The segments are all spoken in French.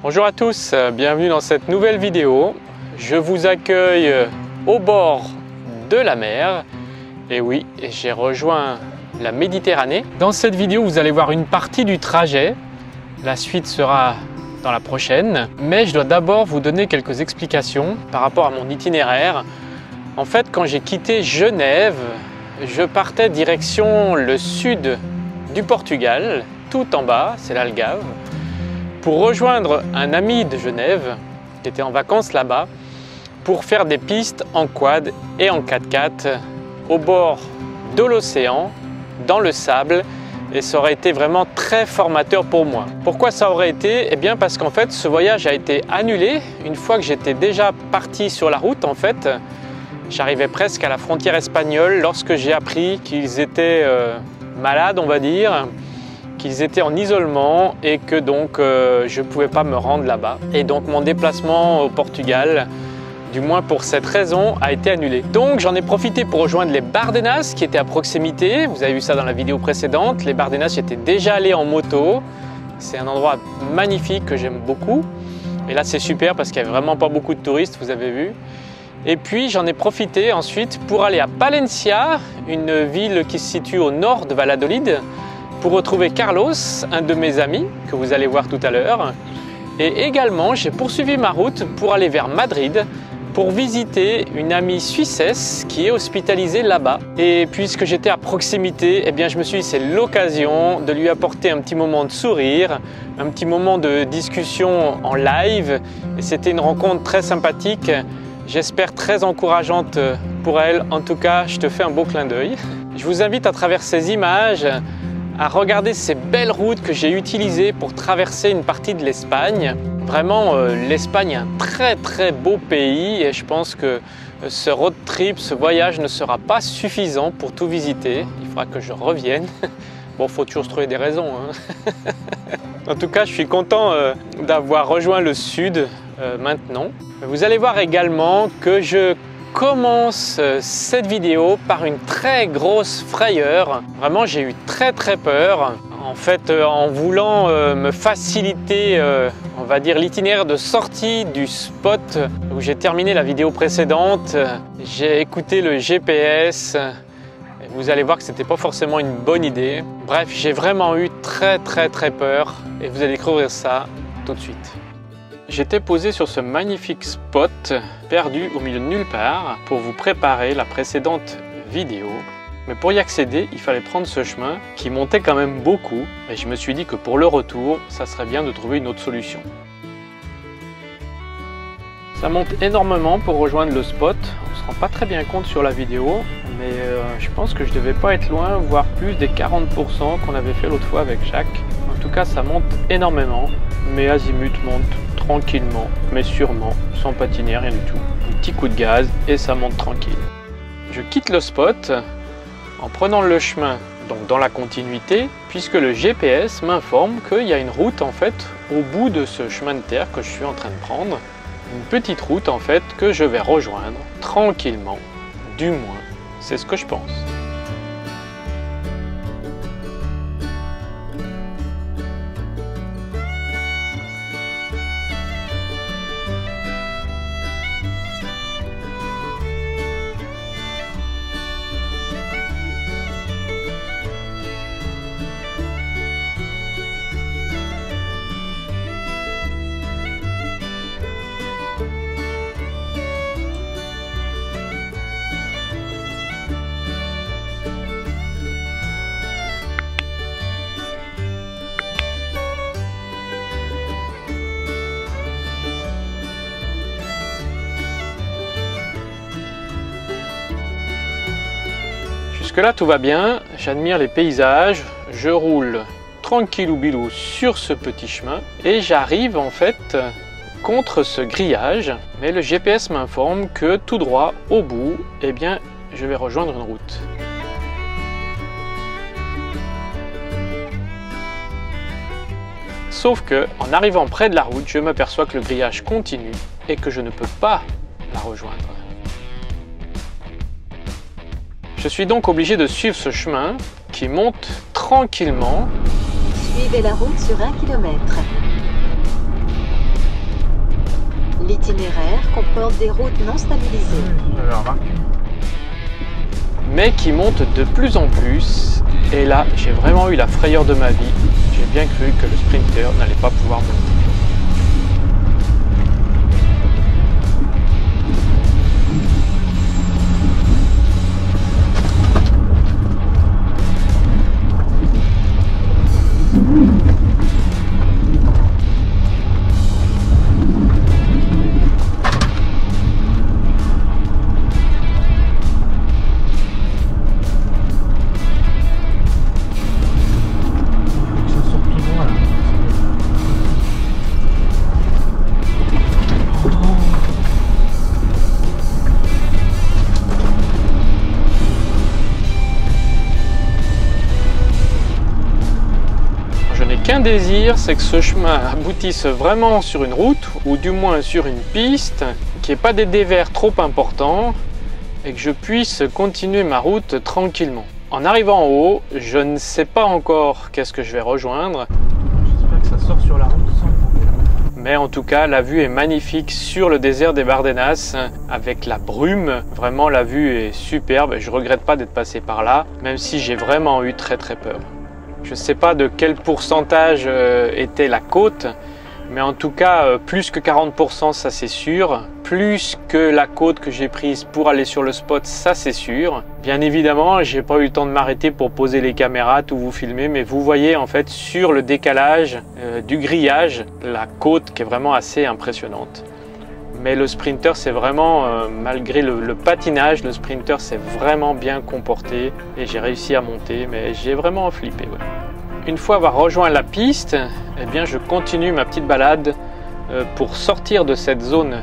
Bonjour à tous, bienvenue dans cette nouvelle vidéo. Je vous accueille au bord de la mer. Et oui, j'ai rejoint la Méditerranée. Dans cette vidéo, vous allez voir une partie du trajet. La suite sera dans la prochaine. Mais je dois d'abord vous donner quelques explications par rapport à mon itinéraire. En fait, quand j'ai quitté Genève, je partais direction le sud du Portugal, tout en bas, c'est l'Algarve, pour rejoindre un ami de Genève qui était en vacances là-bas pour faire des pistes en quad et en 4x4 au bord de l'océan, dans le sable, et ça aurait été vraiment très formateur pour moi. Pourquoi ça aurait été? Eh bien parce qu'en fait ce voyage a été annulé une fois que j'étais déjà parti sur la route. En fait, j'arrivais presque à la frontière espagnole lorsque j'ai appris qu'ils étaient malades, on va dire, qu'ils étaient en isolement et que donc je ne pouvais pas me rendre là-bas. Et donc mon déplacement au Portugal, du moins pour cette raison, a été annulé. Donc j'en ai profité pour rejoindre les Bardenas qui étaient à proximité. Vous avez vu ça dans la vidéo précédente. Les Bardenas, j'étais déjà allé en moto. C'est un endroit magnifique que j'aime beaucoup. Et là c'est super parce qu'il n'y avait vraiment pas beaucoup de touristes, vous avez vu. Et puis j'en ai profité ensuite pour aller à Palencia, une ville qui se situe au nord de Valladolid, pour retrouver Carlos, un de mes amis, que vous allez voir tout à l'heure. Et également, j'ai poursuivi ma route pour aller vers Madrid, pour visiter une amie suissesse qui est hospitalisée là-bas. Et puisque j'étais à proximité, eh bien je me suis dit c'est l'occasion de lui apporter un petit moment de sourire, un petit moment de discussion en live. Et c'était une rencontre très sympathique. J'espère très encourageante pour elle. En tout cas, je te fais un beau clin d'œil. Je vous invite à travers ces images à regarder ces belles routes que j'ai utilisées pour traverser une partie de l'Espagne. Vraiment, l'Espagne est un très beau pays et je pense que ce road trip, ce voyage ne sera pas suffisant pour tout visiter. Il faudra que je revienne. Bon, il faut toujours se trouver des raisons, hein. En tout cas, je suis content d'avoir rejoint le sud maintenant. Vous allez voir également que je commence cette vidéo par une très grosse frayeur. Vraiment, j'ai eu très peur. En fait, en voulant me faciliter, on va dire, l'itinéraire de sortie du spot où j'ai terminé la vidéo précédente, j'ai écouté le GPS. Et vous allez voir que c'était pas forcément une bonne idée. Bref, j'ai vraiment eu très peur et vous allez découvrir ça tout de suite. J'étais posé sur ce magnifique spot perdu au milieu de nulle part pour vous préparer la précédente vidéo. Mais pour y accéder, il fallait prendre ce chemin qui montait quand même beaucoup et je me suis dit que pour le retour, ça serait bien de trouver une autre solution. Ça monte énormément pour rejoindre le spot. On ne se rend pas très bien compte sur la vidéo, mais je pense que je devais pas être loin, voire plus des 40% qu'on avait fait l'autre fois avec Jacques. En tout cas, ça monte énormément, mais Azimut monte tranquillement, mais sûrement, sans patiner, rien du tout. Un petit coup de gaz et ça monte tranquille. Je quitte le spot en prenant le chemin donc dans la continuité, puisque le GPS m'informe qu'il y a une route en fait au bout de ce chemin de terre que je suis en train de prendre. Une petite route en fait que je vais rejoindre tranquillement, du moins, c'est ce que je pense. Jusque-là, tout va bien, j'admire les paysages, je roule tranquillou bilou sur ce petit chemin et j'arrive en fait contre ce grillage, mais le GPS m'informe que tout droit au bout, eh bien, je vais rejoindre une route. Sauf que, en arrivant près de la route, je m'aperçois que le grillage continue et que je ne peux pas la rejoindre. Je suis donc obligé de suivre ce chemin qui monte tranquillement. Suivez la route sur 1 km. itinéraire comporte des routes non stabilisées. J'avais remarqué. Mais qui monte de plus en plus. Et là, j'ai vraiment eu la frayeur de ma vie. J'ai bien cru que le Sprinter n'allait pas pouvoir monter. Qu'un désir, c'est que ce chemin aboutisse vraiment sur une route, ou du moins sur une piste, qu'il n'y ait pas des dévers trop importants, et que je puisse continuer ma route tranquillement. En arrivant en haut, je ne sais pas encore qu'est-ce que je vais rejoindre. J'espère que ça sort sur la route sans problème. Mais en tout cas, la vue est magnifique sur le désert des Bardenas, avec la brume. Vraiment, la vue est superbe. Je ne regrette pas d'être passé par là, même si j'ai vraiment eu très peur. Je ne sais pas de quel pourcentage était la côte, mais en tout cas, plus que 40%, ça c'est sûr. Plus que la côte que j'ai prise pour aller sur le spot, ça c'est sûr. Bien évidemment, j'ai pas eu le temps de m'arrêter pour poser les caméras, tout vous filmer, mais vous voyez en fait sur le décalage du grillage, la côte qui est vraiment assez impressionnante. Mais le Sprinter, c'est vraiment, malgré le patinage, le Sprinter s'est vraiment bien comporté et j'ai réussi à monter, mais j'ai vraiment flippé. Ouais. Une fois avoir rejoint la piste, eh bien, je continue ma petite balade pour sortir de cette zone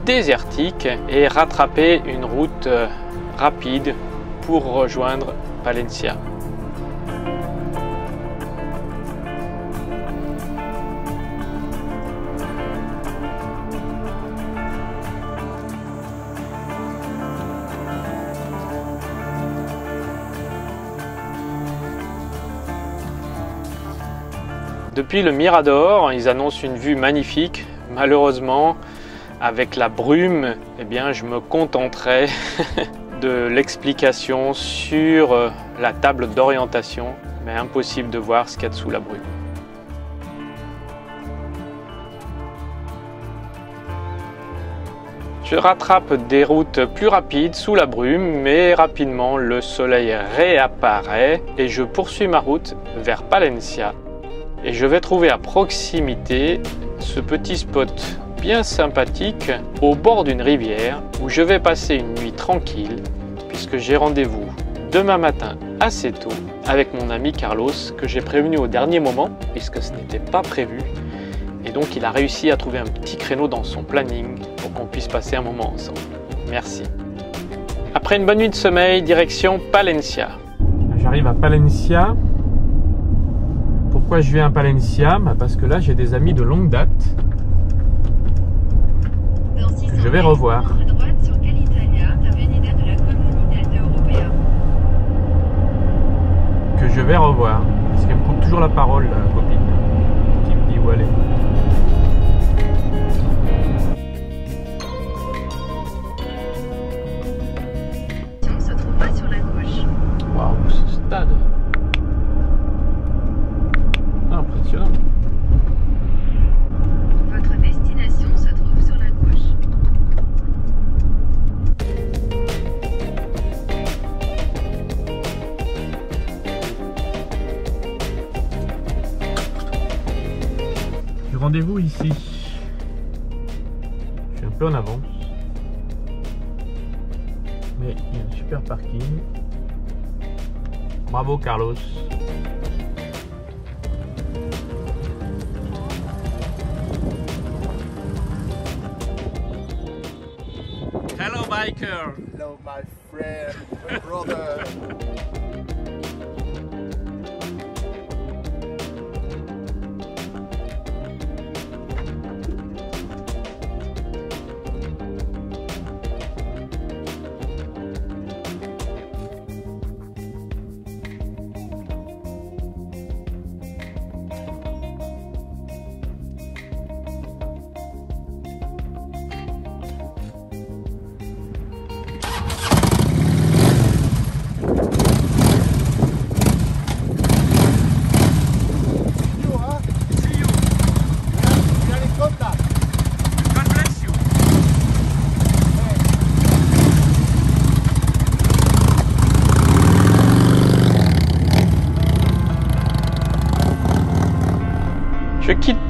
désertique et rattraper une route rapide pour rejoindre Palencia. Depuis le Mirador, ils annoncent une vue magnifique. Malheureusement, avec la brume, eh bien, je me contenterai de l'explication sur la table d'orientation, mais impossible de voir ce qu'il y a dessous la brume. Je rattrape des routes plus rapides sous la brume, mais rapidement le soleil réapparaît et je poursuis ma route vers Palencia. Et je vais trouver à proximité ce petit spot bien sympathique au bord d'une rivière où je vais passer une nuit tranquille puisque j'ai rendez-vous demain matin assez tôt avec mon ami Carlos que j'ai prévenu au dernier moment puisque ce n'était pas prévu et donc il a réussi à trouver un petit créneau dans son planning pour qu'on puisse passer un moment ensemble. Merci. Après une bonne nuit de sommeil, direction Palencia. J'arrive à Palencia. Pourquoi je viens à Palencia? Parce que là j'ai des amis de longue date. Je vais revoir. Que je vais revoir. Parce qu'elle me coupe toujours la parole, la copine. Qui me dit où aller. Se trouvera sur la gauche. Waouh, ce stade. Impressionnant. Votre destination se trouve sur la gauche. J'ai rendez-vous ici. Je suis un peu en avance. Mais il y a un super parking. Bravo Carlos. Hello biker. Hello, my friend, my brother.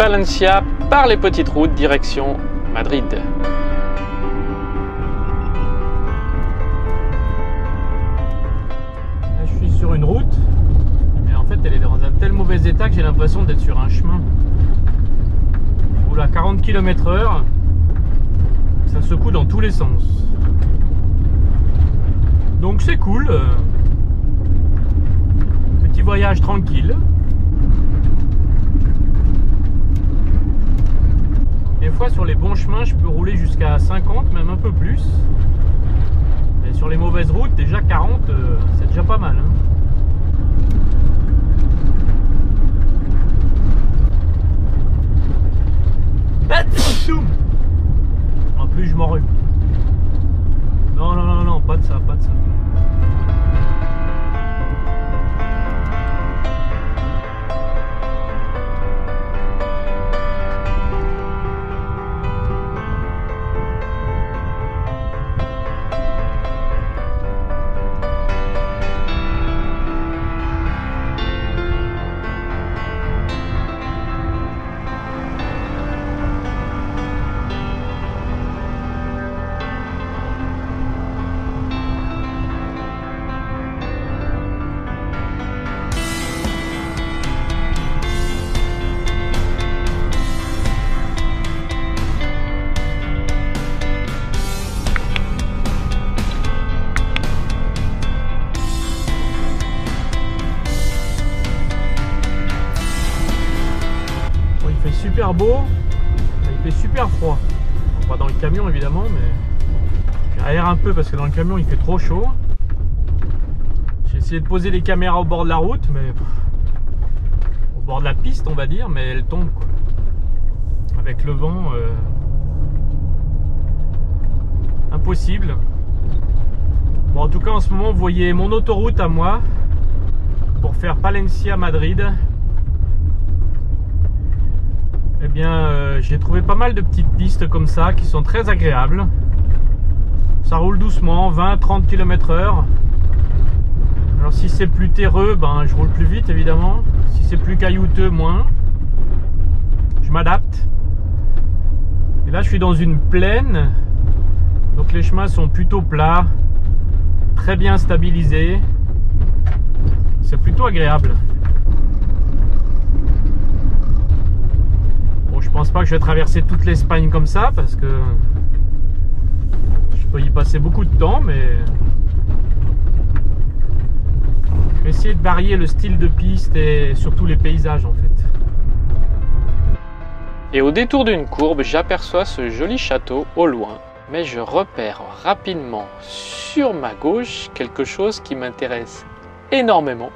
Palencia par les petites routes direction Madrid. Là, je suis sur une route, mais en fait elle est dans un tel mauvais état que j'ai l'impression d'être sur un chemin. Je roule à 40 km/h, ça secoue dans tous les sens. Donc c'est cool. Petit voyage tranquille. Des fois sur les bons chemins je peux rouler jusqu'à 50, même un peu plus. Et sur les mauvaises routes, déjà 40, c'est déjà pas mal. En plus je m'enrhume. Non, non, non, non, pas de ça, pas de ça. Super beau, il fait super froid. Pas dans le camion évidemment, mais j'aère un peu parce que dans le camion il fait trop chaud. J'ai essayé de poser les caméras au bord de la route, mais au bord de la piste on va dire, mais elles tombent quoi. Avec le vent, impossible. Bon, en tout cas en ce moment vous voyez mon autoroute à moi pour faire Palencia-Madrid. Eh bien, j'ai trouvé pas mal de petites pistes comme ça qui sont très agréables. Ça roule doucement, 20-30 km/h. Alors si c'est plus terreux, ben, je roule plus vite évidemment. Si c'est plus caillouteux, moins. Je m'adapte. Et là, je suis dans une plaine. Donc les chemins sont plutôt plats, très bien stabilisés. C'est plutôt agréable. Je pense pas que je vais traverser toute l'Espagne comme ça parce que je peux y passer beaucoup de temps, mais je vais essayer de varier le style de piste et surtout les paysages en fait. Et au détour d'une courbe, j'aperçois ce joli château au loin, mais je repère rapidement sur ma gauche quelque chose qui m'intéresse énormément.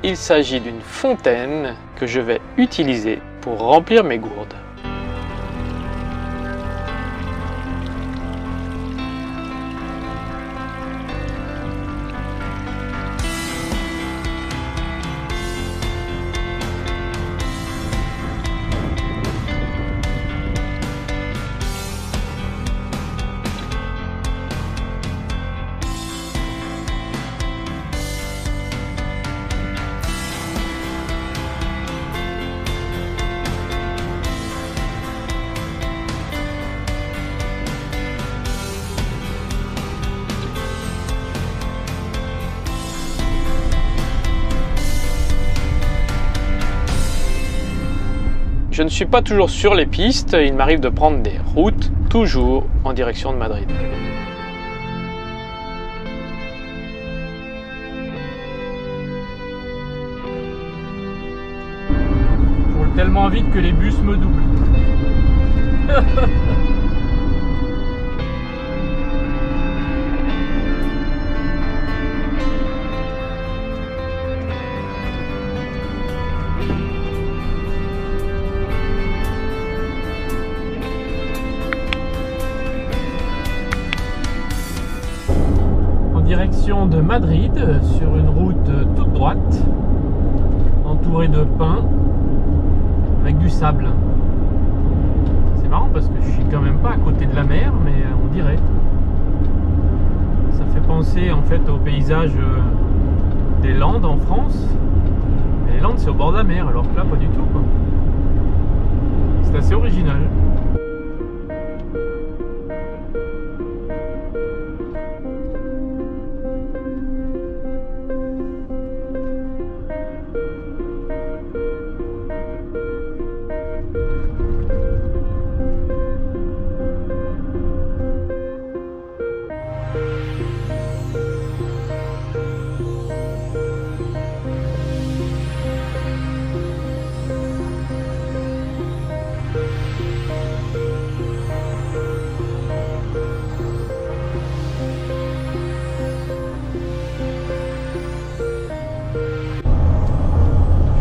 Il s'agit d'une fontaine que je vais utiliser pour remplir mes gourdes. Je ne suis pas toujours sur les pistes, il m'arrive de prendre des routes, toujours en direction de Madrid. Je roule tellement vite que les bus me doublent. Direction de Madrid sur une route toute droite entourée de pins avec du sable. C'est marrant parce que je suis quand même pas à côté de la mer, mais on dirait ça fait penser en fait au paysage des Landes en France. Et les Landes c'est au bord de la mer, alors que là pas du tout quoi. C'est assez original.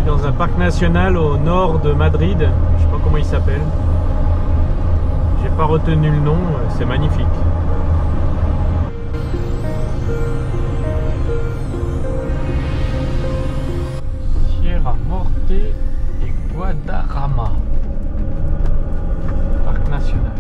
Dans un parc national au nord de Madrid, je sais pas comment il s'appelle, j'ai pas retenu le nom, c'est magnifique. Sierra Morte et Guadarrama, parc national.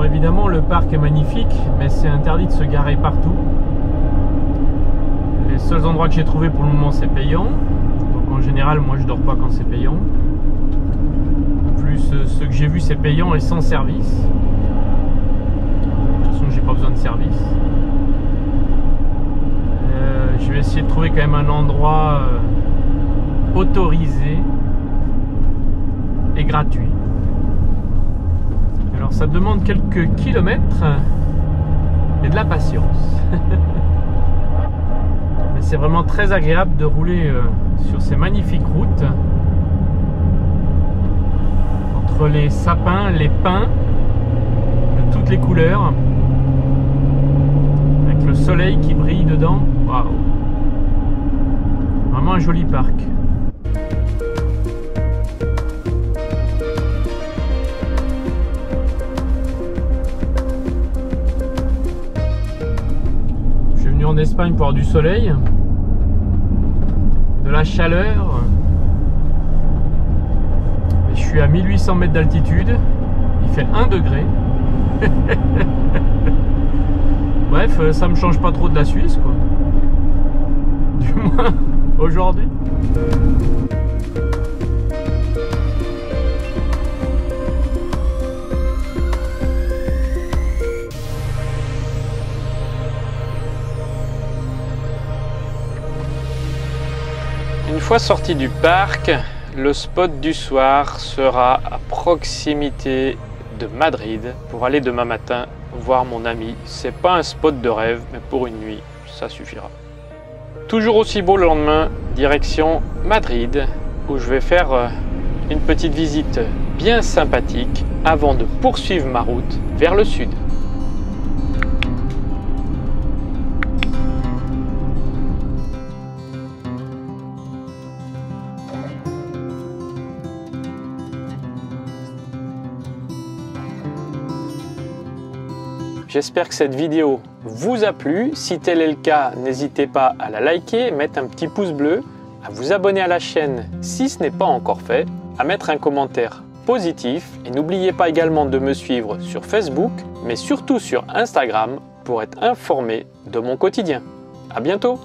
Évidemment, le parc est magnifique, mais c'est interdit de se garer partout. Les seuls endroits que j'ai trouvés pour le moment, c'est payant. Donc en général, moi, je dors pas quand c'est payant. Plus ceux que j'ai vus, c'est payant et sans service. De toute façon, j'ai pas besoin de service. Je vais essayer de trouver quand même un endroit autorisé et gratuit. Alors ça demande quelques kilomètres et de la patience. Mais c'est vraiment très agréable de rouler sur ces magnifiques routes. Entre les sapins, les pins, de toutes les couleurs. Avec le soleil qui brille dedans. Waouh! Vraiment un joli parc. En Espagne pour avoir du soleil, de la chaleur, et je suis à 1800 mètres d'altitude, il fait 1 degré. Bref, ça me change pas trop de la Suisse quoi, du moins aujourd'hui. Une fois sorti du parc, le spot du soir sera à proximité de Madrid pour aller demain matin voir mon ami. C'est pas un spot de rêve, mais pour une nuit, ça suffira. Toujours aussi beau le lendemain, direction Madrid, où je vais faire une petite visite bien sympathique avant de poursuivre ma route vers le sud. J'espère que cette vidéo vous a plu. Si tel est le cas, n'hésitez pas à la liker, mettre un petit pouce bleu, à vous abonner à la chaîne si ce n'est pas encore fait, à mettre un commentaire positif et n'oubliez pas également de me suivre sur Facebook, mais surtout sur Instagram pour être informé de mon quotidien. À bientôt!